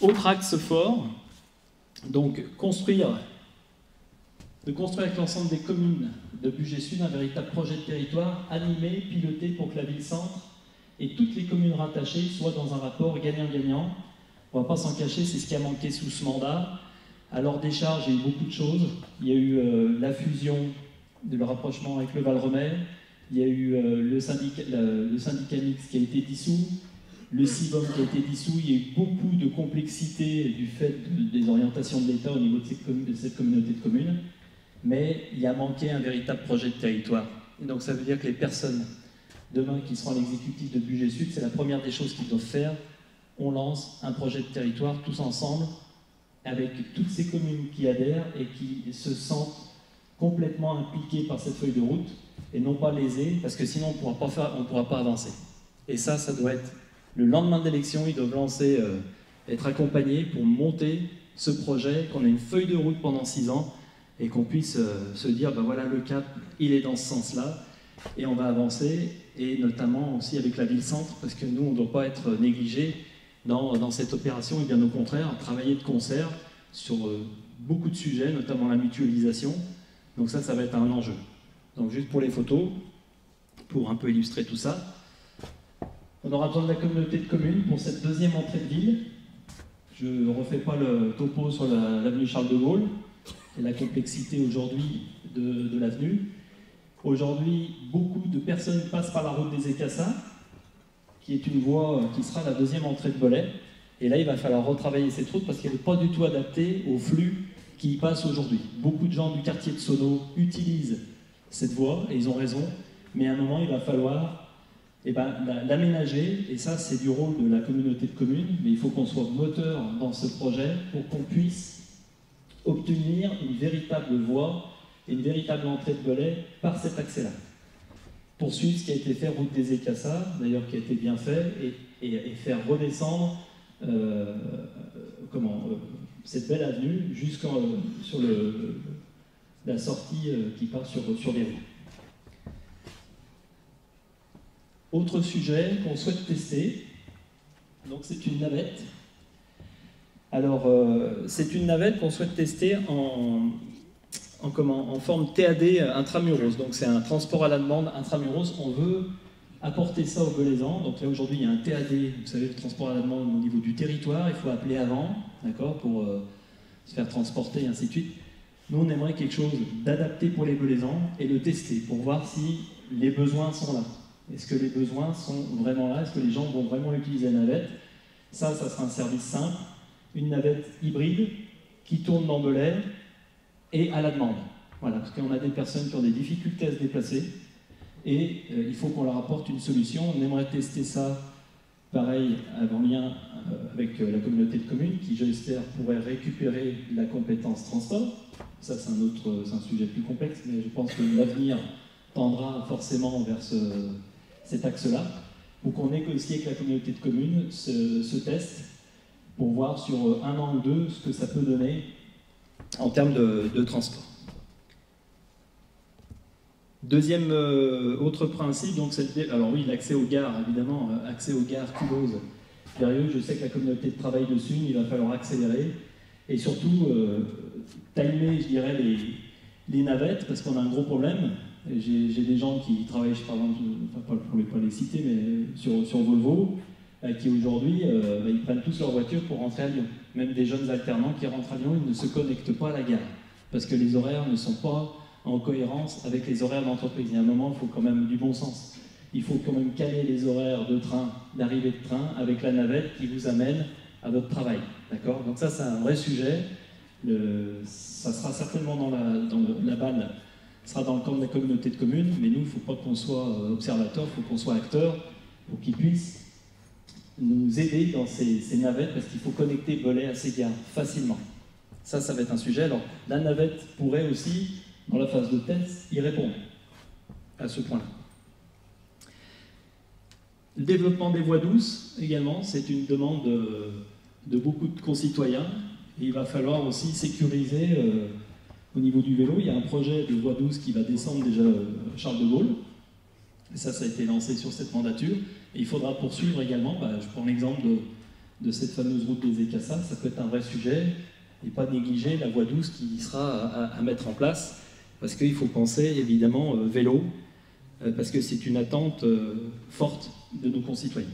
Autre axe fort, donc de construire avec l'ensemble des communes de Bugey Sud un véritable projet de territoire animé, piloté pour que la ville-centre et toutes les communes rattachées soient dans un rapport gagnant-gagnant. On ne va pas s'en cacher, c'est ce qui a manqué sous ce mandat. À leur décharge, il y a eu beaucoup de choses. Il y a eu la fusion, le rapprochement avec le Val-Remel, il y a eu le syndicat mixte qui a été dissous, le CIVOM qui a été dissous, il y a eu beaucoup de complexité du fait des orientations de l'État au niveau de cette communauté de communes, mais il y a manqué un véritable projet de territoire. Et donc ça veut dire que les personnes, demain, qui seront à l'exécutif de Bugey Sud, c'est la première des choses qu'ils doivent faire. On lance un projet de territoire tous ensemble, avec toutes ces communes qui adhèrent et qui se sentent complètement impliquées par cette feuille de route, et non pas lésées, parce que sinon on ne pourra pas avancer. Et ça doit être le lendemain de l'élection, ils doivent être accompagnés pour monter ce projet, qu'on ait une feuille de route pendant 6 ans, et qu'on puisse se dire, ben voilà, le cap, il est dans ce sens-là, et on va avancer, et notamment aussi avec la ville-centre, parce que nous, on ne doit pas être négligés dans cette opération, et bien au contraire, travailler de concert sur beaucoup de sujets, notamment la mutualisation. Donc ça va être un enjeu. Donc juste pour les photos, pour un peu illustrer tout ça, on aura besoin de la communauté de communes pour cette deuxième entrée de ville. Je ne refais pas le topo sur l'avenue Charles de Gaulle et la complexité aujourd'hui de l'avenue. Aujourd'hui, beaucoup de personnes passent par la route des Écassas, qui est une voie qui sera la deuxième entrée de Bollay. Et là, il va falloir retravailler cette route parce qu'elle n'est pas du tout adaptée au flux qui y passe aujourd'hui. Beaucoup de gens du quartier de Sono utilisent cette voie, et ils ont raison, mais à un moment, il va falloir l'aménager, et ça, c'est du rôle de la communauté de communes, mais il faut qu'on soit moteur dans ce projet pour qu'on puisse obtenir une véritable voie et une véritable entrée de Bollay par cet accès-là. Poursuivre ce qui a été fait route des Écassas, d'ailleurs qui a été bien fait, et faire redescendre cette belle avenue sur la sortie qui part sur les rues. Autre sujet qu'on souhaite tester, donc c'est une navette. Alors, c'est une navette qu'on souhaite tester en forme TAD intramuros. Donc c'est un transport à la demande intramuros. On veut apporter ça aux Belaisans. Donc là aujourd'hui il y a un TAD, vous savez, le transport à la demande au niveau du territoire. Il faut appeler avant, d'accord, pour se faire transporter et ainsi de suite. Nous on aimerait quelque chose d'adapté pour les Belaisans et le tester pour voir si les besoins sont là. Est-ce que les besoins sont vraiment là? Est-ce que les gens vont vraiment utiliser la navette? Ça sera un service simple, une navette hybride qui tourne dans Bollay et à la demande. Voilà, parce qu'on a des personnes qui ont des difficultés à se déplacer et il faut qu'on leur apporte une solution. On aimerait tester ça, pareil, en lien avec la communauté de communes qui, j'espère, pourrait récupérer la compétence transport. Ça, c'est un sujet plus complexe, mais je pense que l'avenir tendra forcément vers cet axe-là, pour qu'on négocie avec la communauté de communes ce test, pour voir sur 1 an ou 2 ce que ça peut donner en termes de transport. Deuxième, autre principe, donc alors oui, l'accès aux gares, évidemment, accès aux gares Culose, Périeux, je sais que la communauté de travail dessus, il va falloir accélérer, et surtout, timer, je dirais, les navettes, parce qu'on a un gros problème. J'ai des gens qui travaillent, par exemple, enfin, pour ne pas les citer, mais sur Volvo, qui aujourd'hui, ils prennent tous leur voiture pour rentrer à Lyon. Même des jeunes alternants qui rentrent à Lyon, ils ne se connectent pas à la gare, parce que les horaires ne sont pas en cohérence avec les horaires d'entreprise. Il y a un moment, il faut quand même du bon sens. Il faut quand même caler les horaires de train, d'arrivée de train, avec la navette qui vous amène à votre travail. D'accord? Donc ça, c'est un vrai sujet. Ça sera certainement dans la balle, sera dans le camp de la communauté de communes, mais nous, il ne faut pas qu'on soit observateur, il faut qu'on soit acteur, pour qu'ils puissent nous aider dans ces navettes, parce qu'il faut connecter Bollay à ces gares facilement. Ça va être un sujet. Alors, la navette pourrait aussi, dans la phase de test, y répondre à ce point-là. Le développement des voies douces, également, c'est une demande de beaucoup de concitoyens. Et il va falloir aussi sécuriser au niveau du vélo. Il y a un projet de voie douce qui va descendre déjà Charles de Gaulle. Et ça a été lancé sur cette mandature. Et il faudra poursuivre également, je prends l'exemple de cette fameuse route des Écassas, ça peut être un vrai sujet, et pas négliger la voie douce qui sera à mettre en place, parce qu'il faut penser évidemment vélo, parce que c'est une attente forte de nos concitoyens.